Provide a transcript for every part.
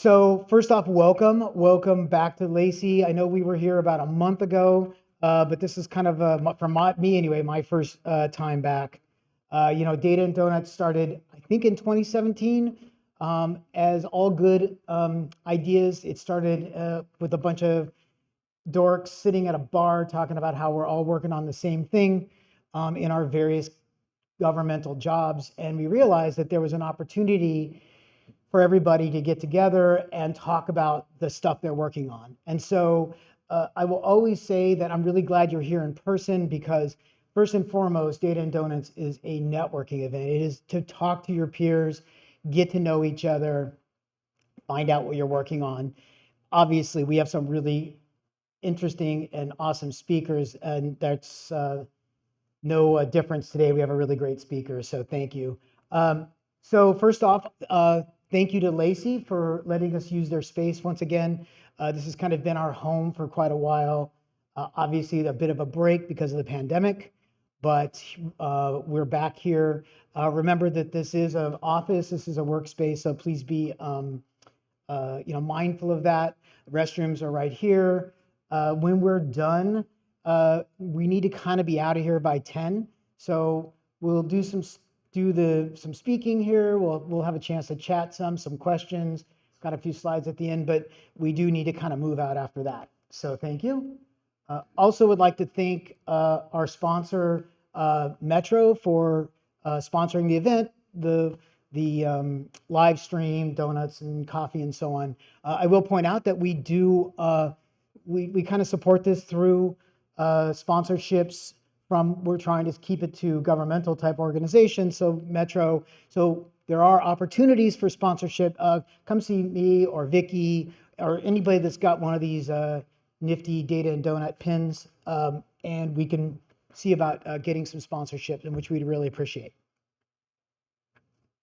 So first off, welcome back to Lacey. I know we were here about a month ago, but this is kind of me anyway, my first time back. Data and Donuts started, I think, in 2017. As all good ideas, it started with a bunch of dorks sitting at a bar talking about how we're all working on the same thing in our various governmental jobs, and we realized that there was an opportunity for everybody to get together and talk about the stuff they're working on. And so I will always say that I'm really glad you're here in person, because first and foremost, Data and Donuts is a networking event. It is to talk to your peers, get to know each other, find out what you're working on. Obviously, we have some really interesting and awesome speakers, and that's no difference today. We have a really great speaker, so thank you. So first off, thank you to Lacey for letting us use their space once again. This has kind of been our home for quite a while. Obviously, a bit of a break because of the pandemic, but we're back here. Remember that this is an office, this is a workspace, so please be mindful of that. Restrooms are right here. When we're done, we need to kind of be out of here by 10. So we'll do some speaking here. We'll have a chance to chat some questions. Got a few slides at the end, but we do need to kind of move out after that. So thank you. Also would like to thank our sponsor, Metro, for sponsoring the event, the live stream, donuts and coffee and so on. I will point out that we do, we kind of support this through sponsorships from, we're trying to keep it to governmental type organizations. So Metro, so there are opportunities for sponsorship. Come see me or Vicky or anybody that's got one of these nifty Data and Donut pins, and we can see about getting some sponsorship, in which we'd really appreciate.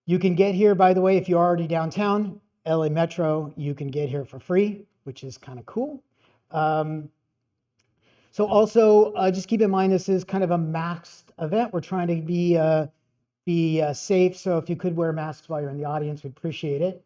You can get here, by the way, if you're already downtown, LA Metro, you can get here for free, which is kind of cool. So also, just keep in mind, this is kind of a masked event. We're trying to be safe, so if you could wear masks while you're in the audience, we'd appreciate it.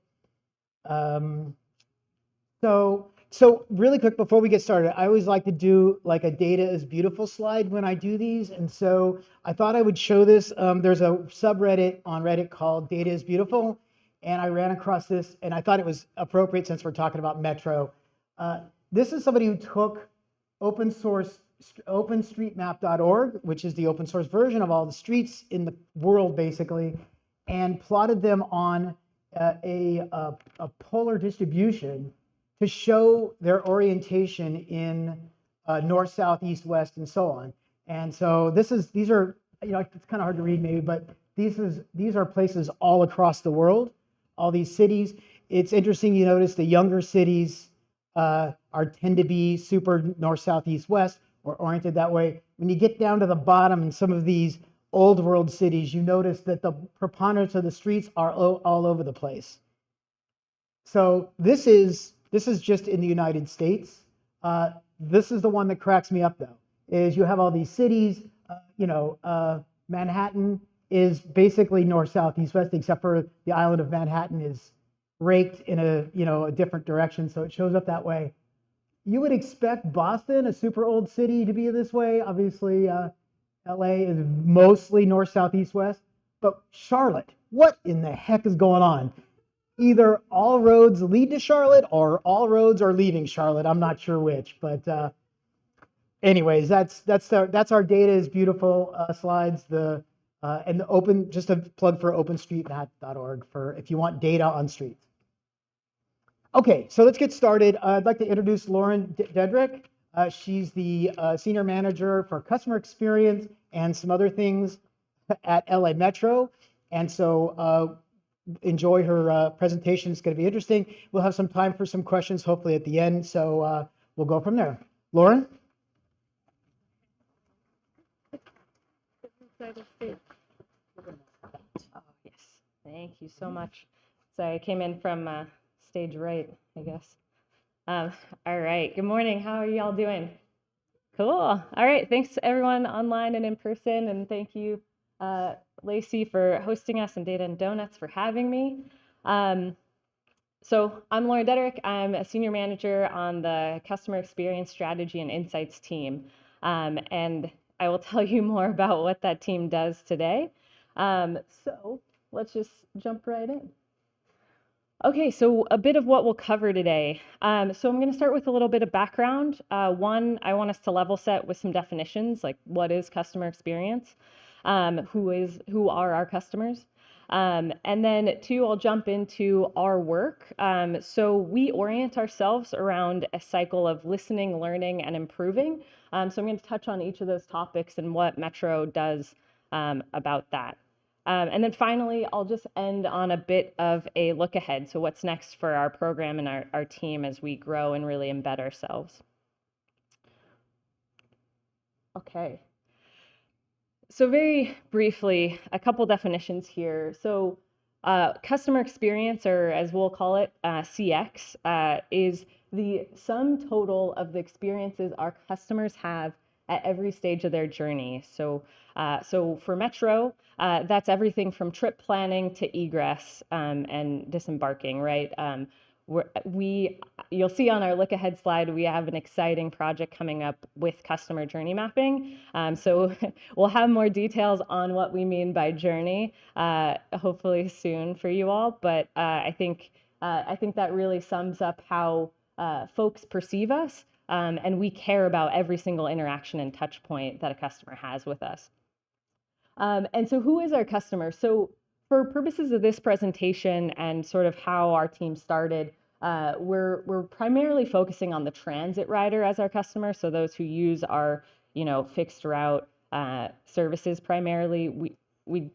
So really quick, before we get started, I always like to do like a data is beautiful slide when I do these, and so I thought I would show this. There's a subreddit on Reddit called Data is Beautiful, and I ran across this, and I thought it was appropriate since we're talking about Metro. This is somebody who took OpenStreetMap.org, which is the open source version of all the streets in the world, basically, and plotted them on a polar distribution to show their orientation in north, south, east, west, and so on. And so these are, it's kind of hard to read maybe, but these are places all across the world, all these cities. It's interesting, you notice the younger cities tend to be super north, south, east, west, or oriented that way. When you get down to the bottom in some of these old world cities, you notice that the preponderance of the streets are all over the place. So this is just in the United States. This is the one that cracks me up, though, is you have all these cities. Manhattan is basically north, south, east, west, except for the island of Manhattan is raked in a different direction, so it shows up that way. You would expect Boston, a super old city, to be this way. Obviously, LA is mostly north, south, east, west. But Charlotte, what in the heck is going on? Either all roads lead to Charlotte or all roads are leaving Charlotte. I'm not sure which, but anyways, that's our Data is Beautiful slides. And just a plug for OpenStreetMap.org for if you want data on streets. Okay, so let's get started. I'd like to introduce Lauren Deaderick. She's the Senior Manager for Customer Experience and some other things at LA Metro. And so enjoy her presentation. It's going to be interesting. We'll have some time for some questions, hopefully at the end. So we'll go from there. Lauren? Oh, yes, thank you so much. Sorry, I came in from stage right, I guess. All right, good morning. How are y'all doing? Cool. All right, thanks to everyone online and in person, and thank you, Lacey, for hosting us, and Data and Donuts for having me. So I'm Lauren Deaderick. I'm a senior manager on the customer experience strategy and insights team. And I will tell you more about what that team does today. So let's just jump right in. Okay, so a bit of what we'll cover today. So I'm going to start with a little bit of background. One, I want us to level set with some definitions, like what is customer experience, who are our customers, and then two, I'll jump into our work. So we orient ourselves around a cycle of listening, learning, and improving. So I'm going to touch on each of those topics and what Metro does about that. And then finally, I'll just end on a bit of a look ahead. So what's next for our program and our team as we grow and really embed ourselves. Okay. So very briefly, a couple definitions here. So customer experience, or as we'll call it, CX, is the sum total of the experiences our customers have at every stage of their journey. So, so for Metro, that's everything from trip planning to egress and disembarking, right? You'll see on our look ahead slide, we have an exciting project coming up with customer journey mapping. So we'll have more details on what we mean by journey, hopefully soon for you all. But I think that really sums up how folks perceive us, and we care about every single interaction and touch point that a customer has with us. And so who is our customer? So for purposes of this presentation and sort of how our team started, we're primarily focusing on the transit rider as our customer. So those who use our, fixed route services primarily.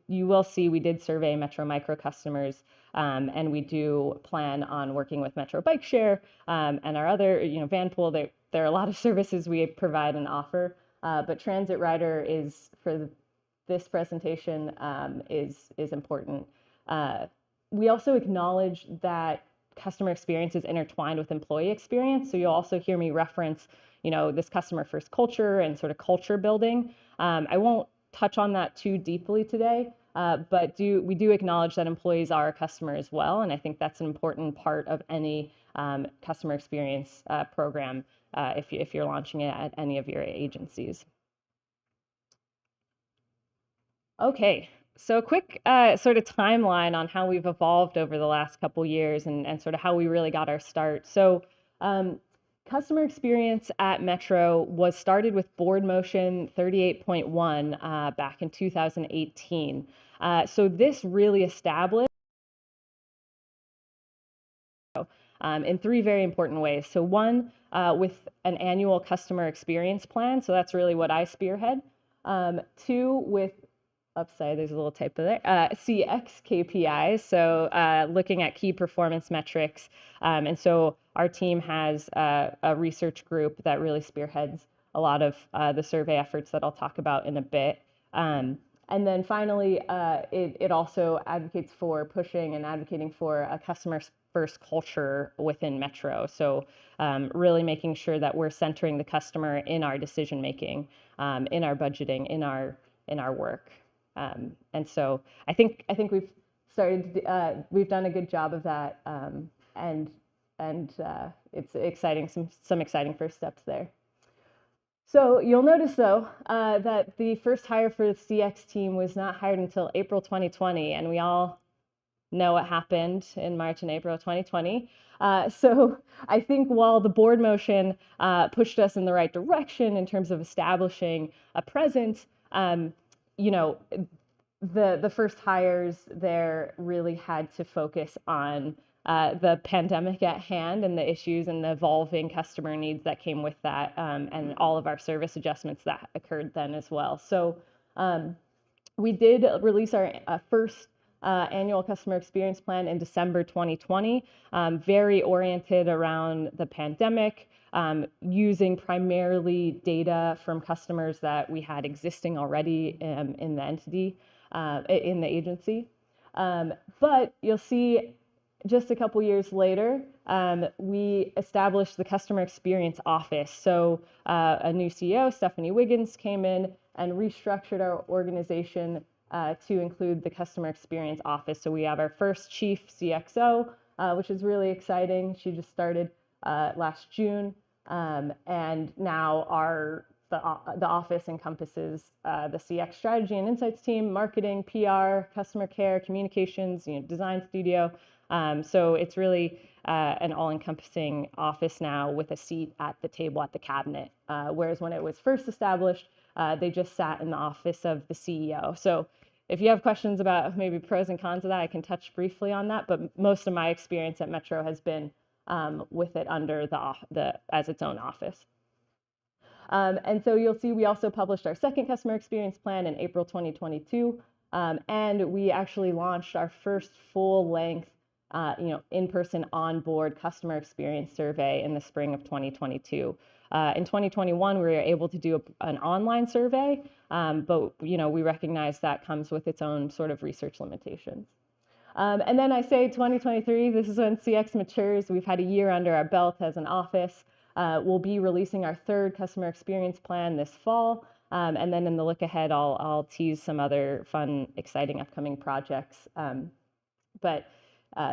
You will see we did survey Metro Micro customers, and we do plan on working with Metro Bike Share and our other, Vanpool. There are a lot of services we provide and offer, but transit rider is for this presentation is important. We also acknowledge that customer experience is intertwined with employee experience. So you'll also hear me reference, this customer first culture and sort of culture building. I won't touch on that too deeply today, but we do acknowledge that employees are a customer as well. And I think that's an important part of any customer experience program if you're launching it at any of your agencies. Okay, so a quick sort of timeline on how we've evolved over the last couple years and sort of how we really got our start. So customer experience at Metro was started with board motion 38.1 back in 2018. So this really established in three very important ways. So one, with an annual customer experience plan. So that's really what I spearhead. Two, with upside, there's a little typo there, CX KPIs, so looking at key performance metrics. And so our team has a research group that really spearheads a lot of the survey efforts that I'll talk about in a bit. And then finally, it also advocates for pushing and advocating for a customer first culture within Metro. So really making sure that we're centering the customer in our decision making, in our budgeting, in our work. And so I think we've started. We've done a good job of that, and it's exciting. Some exciting first steps there. So you'll notice though that the first hire for the CX team was not hired until April 2020, and we all know what happened in March and April 2020. So I think while the board motion pushed us in the right direction in terms of establishing a presence, the first hires there really had to focus on the pandemic at hand and the issues and the evolving customer needs that came with that, and all of our service adjustments that occurred then as well. So we did release our first annual customer experience plan in December 2020, very oriented around the pandemic, using primarily data from customers that we had existing already in the entity, in the agency. But you'll see just a couple years later, we established the customer experience office. So a new CEO, Stephanie Wiggins, came in and restructured our organization to include the customer experience office. So we have our first chief CXO, which is really exciting. She just started last June, and now the office encompasses the CX strategy and insights team, marketing, PR, customer care, communications, design studio. So it's really an all-encompassing office now with a seat at the table at the cabinet. Whereas when it was first established, they just sat in the office of the CEO. So if you have questions about maybe pros and cons of that, I can touch briefly on that. But most of my experience at Metro has been with it under as its own office. And so you'll see we also published our second customer experience plan in April 2022. And we actually launched our first full-length, in-person onboard customer experience survey in the spring of 2022. In 2021, we were able to do an online survey, but we recognize that comes with its own sort of research limitations. And then I say 2023, this is when CX matures. We've had a year under our belt as an office. We'll be releasing our third customer experience plan this fall. And then in the look ahead, I'll tease some other fun, exciting upcoming projects. But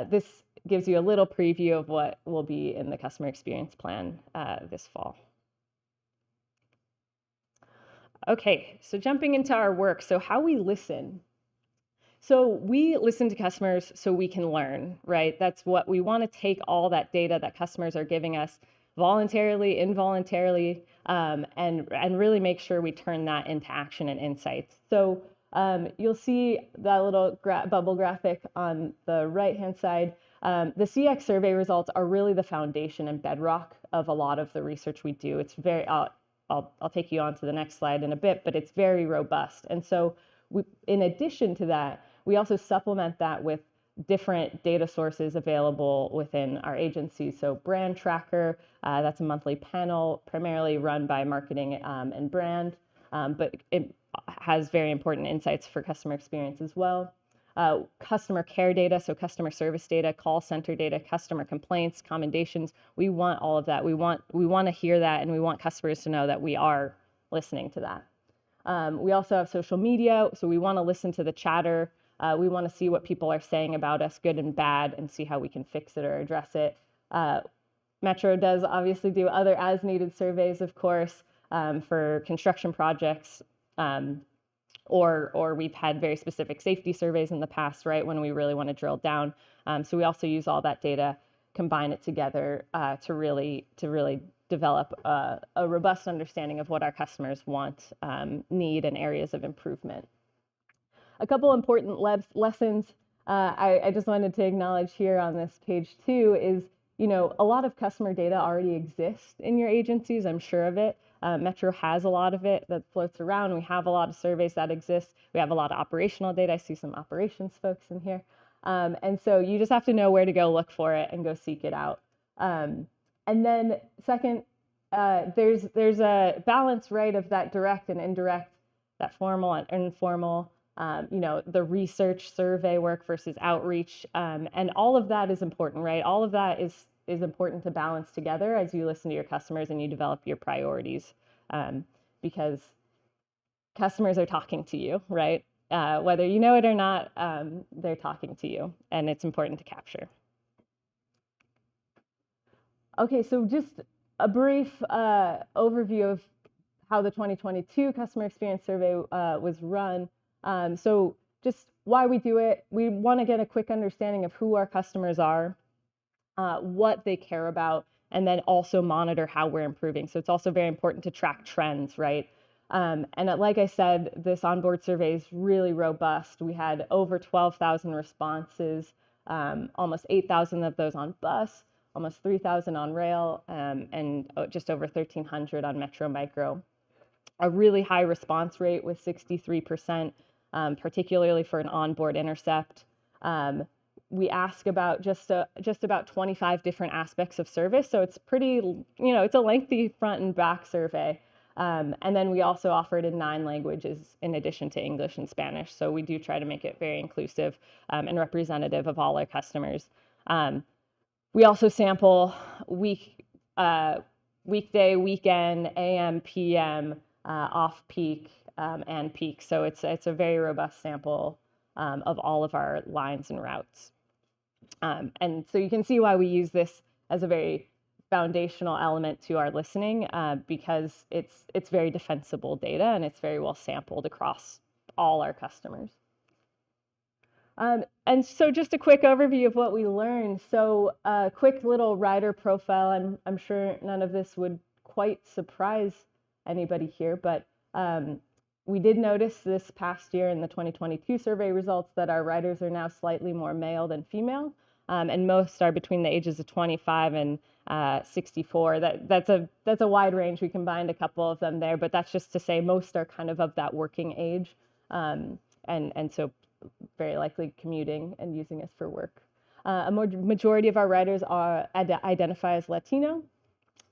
this gives you a little preview of what will be in the customer experience plan this fall. Okay, so jumping into our work. So how we listen. So we listen to customers so we can learn, right? That's what we want to take all that data that customers are giving us voluntarily, involuntarily, and really make sure we turn that into action and insights. So you'll see that little bubble graphic on the right-hand side. The CX survey results are really the foundation and bedrock of a lot of the research we do. It's very, I'll take you on to the next slide in a bit, but it's very robust. And so in addition to that, we also supplement that with different data sources available within our agency. So Brand Tracker, that's a monthly panel primarily run by marketing and brand, but it has very important insights for customer experience as well. Customer care data, so customer service data, call center data, customer complaints, commendations. We want all of that. We want to hear that, and we want customers to know that we are listening to that. We also have social media, so we want to listen to the chatter. We want to see what people are saying about us, good and bad, and see how we can fix it or address it. Metro does obviously do other as-needed surveys, of course, for construction projects, or we've had very specific safety surveys in the past, right, when we really want to drill down. So we also use all that data, combine it together to really develop a robust understanding of what our customers want, need, and areas of improvement. A couple important lessons I just wanted to acknowledge here on this page too is, a lot of customer data already exists in your agencies. I'm sure of it. Metro has a lot of it that floats around. We have a lot of surveys that exist. We have a lot of operational data. I see some operations folks in here. And so you just have to know where to go look for it and go seek it out. And then second, there's a balance, right, of that direct and indirect, that formal and informal, the research survey work versus outreach. And all of that is important, right? All of that is important to balance together as you listen to your customers and you develop your priorities, because customers are talking to you, right? Whether you know it or not, they're talking to you, and it's important to capture. Okay, so just a brief overview of how the 2022 customer experience survey was run. So just why we do it, we want to get a quick understanding of who our customers are, what they care about, and then also monitor how we're improving. So it's also very important to track trends, right? And like I said, this onboard survey is really robust. We had over 12,000 responses, almost 8,000 of those on bus, almost 3,000 on rail, and just over 1,300 on Metro Micro. A really high response rate with 63%, particularly for an onboard intercept. We ask about just about 25 different aspects of service, so it's pretty, it's a lengthy front and back survey. And then we also offer it in 9 languages in addition to English and Spanish, so we do try to make it very inclusive and representative of all our customers. We also sample weekday, weekend, AM, PM, off-peak, and peak, so it's a very robust sample of all of our lines and routes. And so you can see why we use this as a very foundational element to our listening, because it's very defensible data and it's very well sampled across all our customers. And so just a quick overview of what we learned. So a quick little rider profile. I'm sure none of this would quite surprise anybody here, but we did notice this past year in the 2022 survey results that our riders are now slightly more male than female, and most are between the ages of 25 and 64. That's a wide range. We combined a couple of them there, but that's just to say most are kind of that working age, and so very likely commuting and using us for work. A majority of our riders identify as Latino,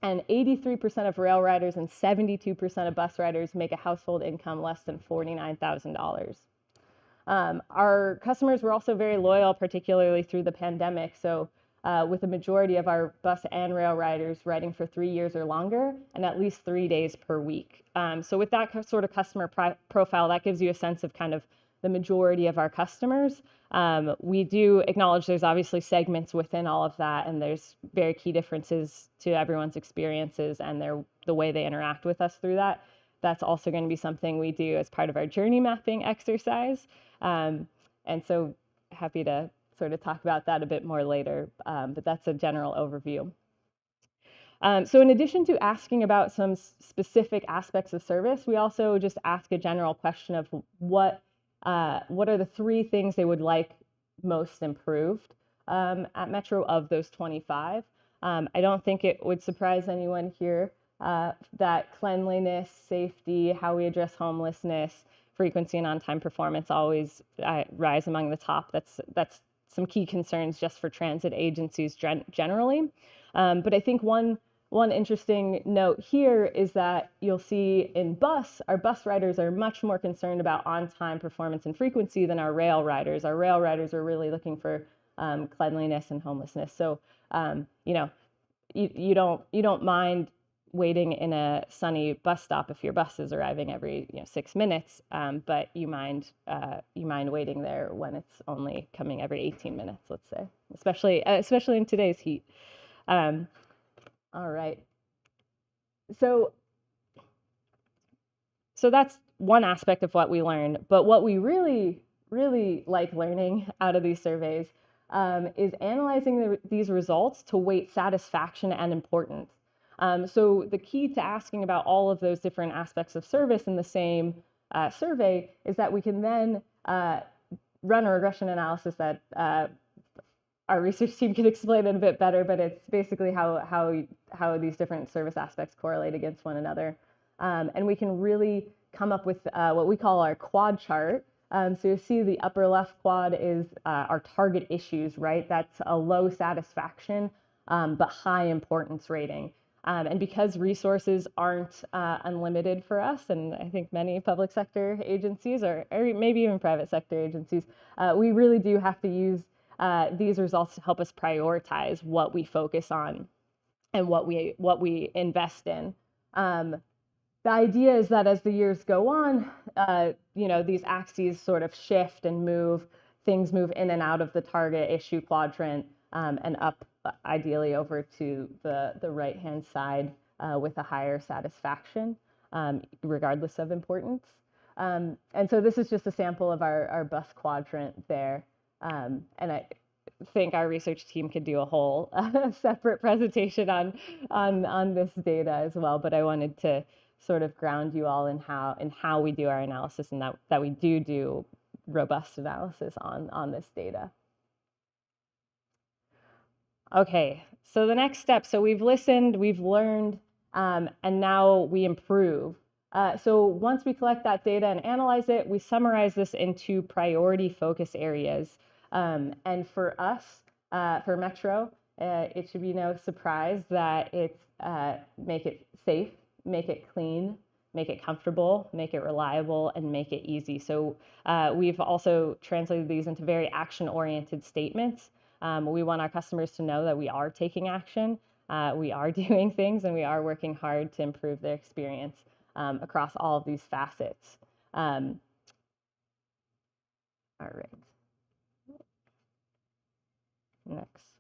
and 83% of rail riders and 72% of bus riders make a household income less than $49,000. Our customers were also very loyal, particularly through the pandemic. So with a majority of our bus and rail riders riding for 3 years or longer and at least 3 days per week. So with that sort of customer profile, that gives you a sense of kind of the majority of our customers. We do acknowledge there's obviously segments within all of that, and there's very key differences to everyone's experiences and the way they interact with us through that. That's also going to be something we do as part of our journey mapping exercise. And so happy to sort of talk about that a bit more later, but that's a general overview. So in addition to asking about some specific aspects of service, we also just ask a general question of what are the 3 things they would like most improved at Metro of those 25. I don't think it would surprise anyone here that cleanliness, safety, how we address homelessness, frequency and on-time performance always rise among the top. That's some key concerns just for transit agencies generally. But I think one interesting note here is that you'll see in bus, our bus riders are much more concerned about on-time performance and frequency than our rail riders. Our rail riders are really looking for cleanliness and homelessness. So, you know, you don't mind waiting in a sunny bus stop if your bus is arriving every 6 minutes, but you mind waiting there when it's only coming every 18 minutes, let's say, especially in today's heat. All right. So that's one aspect of what we learned, but what we really, really like learning out of these surveys is analyzing these results to weight satisfaction and importance. So the key to asking about all of those different aspects of service in the same survey is that we can then run a regression analysis that our research team can explain it a bit better, but it's basically how these different service aspects correlate against one another. And we can really come up with what we call our quad chart. So you see the upper left quad is our target issues, right? That's a low satisfaction, but high importance rating. And because resources aren't unlimited for us, and I think many public sector agencies or maybe even private sector agencies, we really do have to use these results to help us prioritize what we focus on and what we invest in. The idea is that as the years go on, these axes sort of shift and move. Things move in and out of the target issue quadrant and up, ideally over to the right-hand side with a higher satisfaction, regardless of importance. And so this is just a sample of our bus quadrant there. And I think our research team could do a whole separate presentation on this data as well, but I wanted to sort of ground you all in how we do our analysis and that we do robust analysis on this data. Okay, so the next step, so we've listened, we've learned, and now we improve. So once we collect that data and analyze it, we summarize this into priority focus areas. And for us, for Metro, it should be no surprise that it's make it safe, make it clean, make it comfortable, make it reliable, and make it easy. So we've also translated these into very action-oriented statements. We want our customers to know that we are taking action, we are doing things, and we are working hard to improve their experience across all of these facets. All right. Next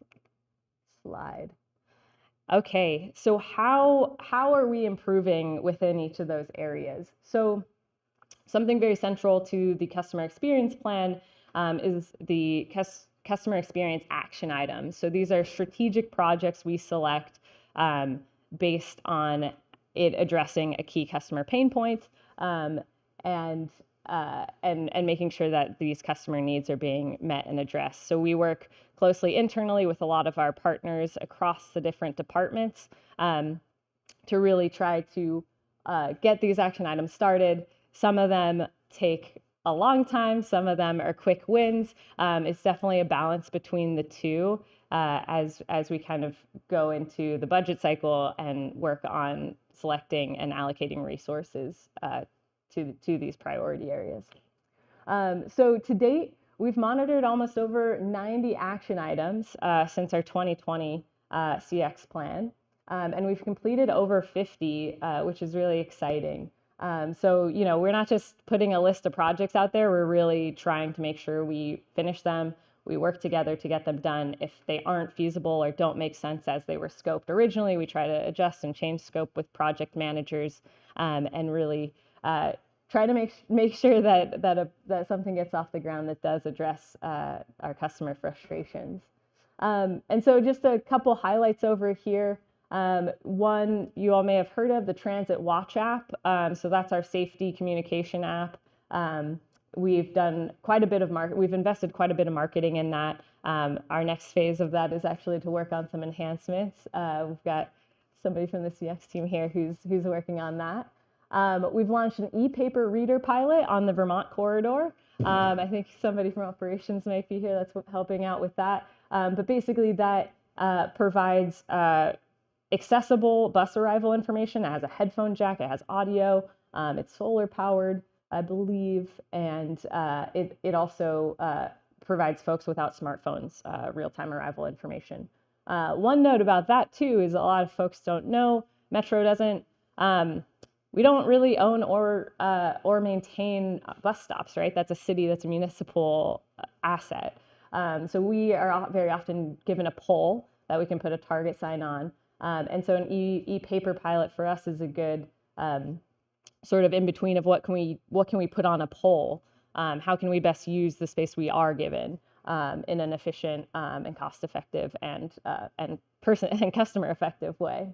slide. Okay, so how are we improving within each of those areas? So something very central to the customer experience plan is the customer experience action items. So these are strategic projects we select based on it addressing a key customer pain point and making sure that these customer needs are being met and addressed. So we work closely internally with a lot of our partners across the different departments to really try to get these action items started. Some of them take a long time, some of them are quick wins. It's definitely a balance between the two as we kind of go into the budget cycle and work on selecting and allocating resources to these priority areas. So to date, we've monitored almost over 90 action items since our 2020 CX plan. And we've completed over 50, which is really exciting. So, you know, we're not just putting a list of projects out there, we're really trying to make sure we finish them, we work together to get them done. If they aren't feasible or don't make sense as they were scoped originally, we try to adjust and change scope with project managers and really try to make sure that something gets off the ground that does address our customer frustrations. And so just a couple highlights over here. One you all may have heard of, the Transit Watch app. So that's our safety communication app. We've done quite a bit of we've invested quite a bit of marketing in that. Our next phase of that is actually to work on some enhancements. We've got somebody from the CX team here who's working on that. We've launched an e-paper reader pilot on the Vermont corridor. I think somebody from operations might be here that's helping out with that. But basically that provides accessible bus arrival information. It has a headphone jack, it has audio, it's solar powered, I believe, and it also provides folks without smartphones real-time arrival information. One note about that too is a lot of folks don't know, Metro doesn't, we don't really own or maintain bus stops, right? That's a city, that's a municipal asset. So we are very often given a pole that we can put a target sign on. And so an e-paper pilot for us is a good sort of in between of what can we put on a pole? How can we best use the space we are given in an efficient and cost-effective and customer effective way?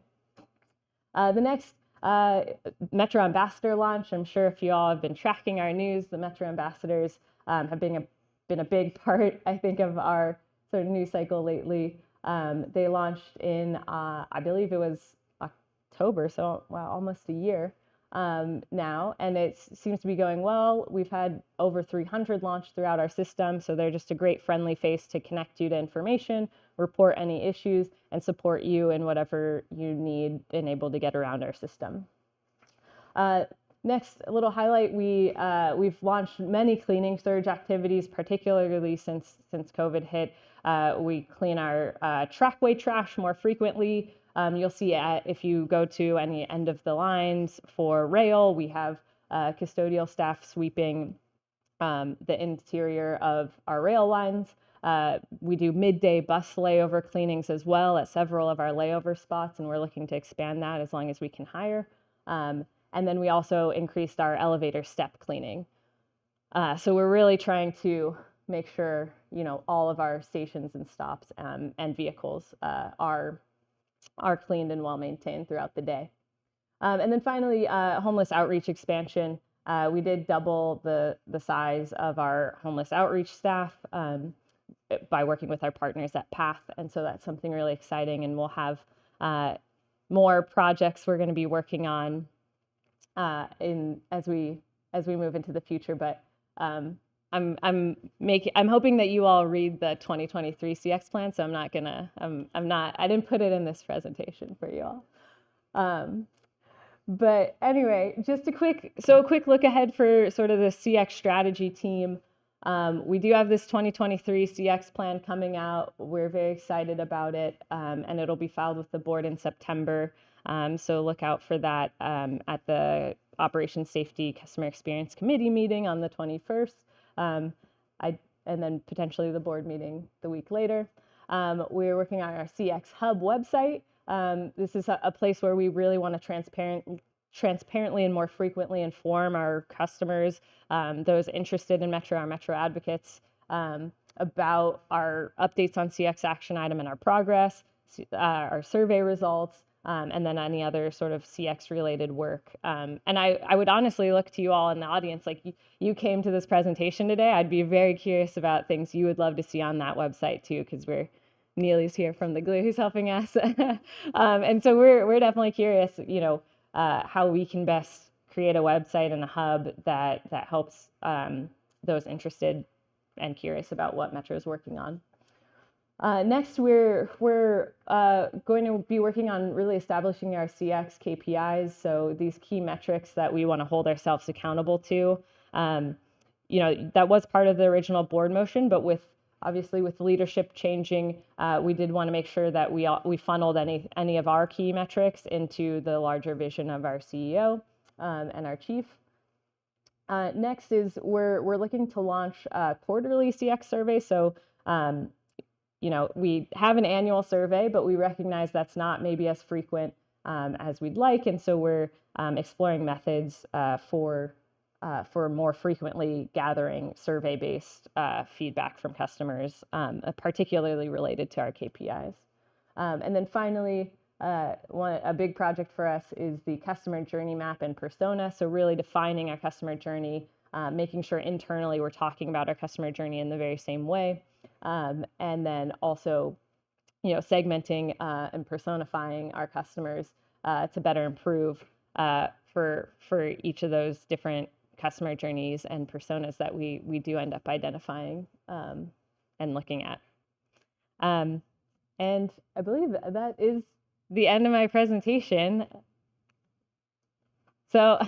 The next Metro Ambassador launch. I'm sure if you all have been tracking our news, the Metro Ambassadors have been a big part, I think, of our sort of news cycle lately. They launched in, I believe it was October, so wow, almost a year now, and it seems to be going well. We've had over 300 launched throughout our system, so they're just a great friendly face to connect you to information, report any issues, and support you in whatever you need and able to get around our system. Next, a little highlight, we've launched many cleaning surge activities, particularly since COVID hit. We clean our trackway trash more frequently. You'll see if you go to any end of the lines for rail, we have custodial staff sweeping the interior of our rail lines. We do midday bus layover cleanings as well at several of our layover spots, and we're looking to expand that as long as we can hire. And then we also increased our elevator step cleaning. So we're really trying to make sure, you know, all of our stations and stops and vehicles are cleaned and well maintained throughout the day. And then finally, homeless outreach expansion. We did double the size of our homeless outreach staff by working with our partners at PATH, and so that's something really exciting. And we'll have more projects we're going to be working on as we move into the future. But I'm hoping that you all read the 2023 CX plan, so I didn't put it in this presentation for you all. But anyway, just a quick look ahead for sort of the CX strategy team. We do have this 2023 CX plan coming out. We're very excited about it, and it'll be filed with the board in September. So look out for that at the Operations Safety Customer Experience Committee meeting on the 21st. And then potentially the board meeting the week later. We're working on our CX Hub website. This is a place where we really want to transparently and more frequently inform our customers, those interested in Metro, our Metro advocates, about our updates on CX action item and our progress, our survey results, and then any other sort of CX related work. And I would honestly look to you all in the audience, like you came to this presentation today. I'd be very curious about things you would love to see on that website too, because Neely's here from the Glue who's helping us. And so we're definitely curious, how we can best create a website and a hub that helps those interested and curious about what Metro is working on. Next, we're going to be working on really establishing our CX KPIs. So these key metrics that we want to hold ourselves accountable to. That was part of the original board motion, but obviously with leadership changing, we did want to make sure that we funneled any of our key metrics into the larger vision of our CEO and our chief. Next is we're looking to launch a quarterly CX survey. So we have an annual survey, but we recognize that's not maybe as frequent as we'd like, and so we're exploring methods for more frequently gathering survey-based feedback from customers, particularly related to our KPIs. And then finally, a big project for us is the customer journey map and persona. So really defining our customer journey, making sure internally we're talking about our customer journey in the very same way, and then also, segmenting and personifying our customers to better improve for each of those different customer journeys and personas that we do end up identifying and looking at. And I believe that is the end of my presentation. So